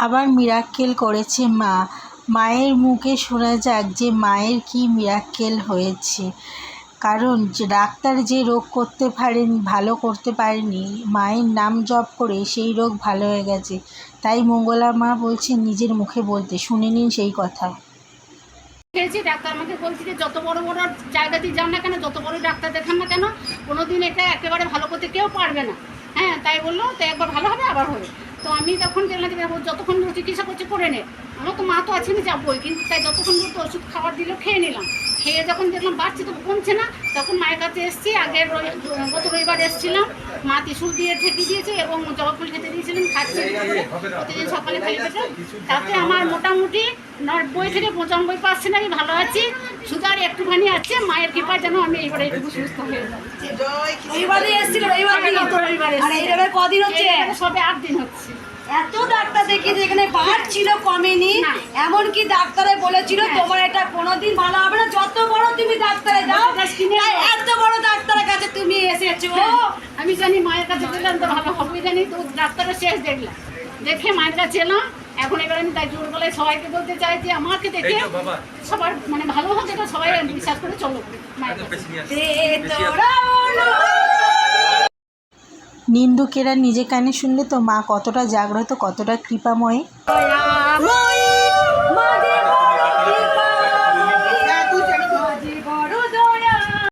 আবার মিরাক্কেল করেছে মা। মায়ের মুখে শোনা যাক যে মায়ের কি মিরাক্কেল হয়েছে। কারণ ডাক্তার যে রোগ করতে পারেনি, ভালো করতে পারেনি, মায়ের নাম জপ করে সেই রোগ ভালো হয়ে গেছে। তাই মঙ্গলা মা বলছেন নিজের মুখে বলতে, শুনে নিন সেই কথা। খেয়েছি, ডাক্তার আমাকে বলছে যে যত বড় বড় জায়গাতেই যান না কেন, যত বড় ডাক্তার দেখান না কেন, কোনোদিন এটা একেবারে ভালো করতে কেউ পারবে না। হ্যাঁ, তাই বললো, তাই একবার ভালো হবে আবার হবে। তো আমি তখন দেখলাম যে যতক্ষণ চিকিৎসা করছে করে নে, আমার তো মা তো আছে, আমি যাবোই, কিন্তু তাই যতক্ষণ তো ওষুধ খাবার দিল খেয়ে নিলাম। খেয়ে যখন দেখলাম বাড়ছে তো কমছে না, তখন মায়ের কাছে এসেছি। আগের গত রবিবার এসেছিলাম, মা ত্রিশূল দিয়ে ঠেকে দিয়েছে এবং জবা ফুল খেতে দিয়েছিলেন, খাচ্ছি প্রতিদিন সকালে খালি পেটে। তাতে আমার মোটামুটি 90 থেকে 95% আমি ভালো আছি। শুধু আর একটুখানি আছে, মায়ের কৃপা যেন আমি এইবারে একটু সুস্থ হয়ে যাচ্ছি। রবিবারে এসেছিল, রবিবার কদিন হচ্ছে? সবে 8 দিন হচ্ছে। এত ডাক্তার দেখিয়েছে, এখানে বাড়ছিল, কমেনি। এমনকি ডাক্তারে বলেছিল তোমার এটা কোনোদিন ভালো হবে না, যত বড় তুমি ডাক্তারে যাও। এত বড় ডাক্তারের কাছে তুমি এসেছো। আমি জানি মায়ের কাছে গেলাম তো ভালো হবে, জানি তো ডাক্তারের শেষ দেখলাম, দেখে মায়ের কাছে এলাম। এখন এবার আমি তাই জোর গলায় সবাইকে বলতে চাই যে আমাকে দেখে সবার মানে ভালো হচ্ছে, এটা সবাই বিশ্বাস করে চলো মায়ের কাছে। নিন্দুকেরা নিজে কানে শুনলে তো মা কতটা জাগ্রত, কতটা কৃপাময়। মা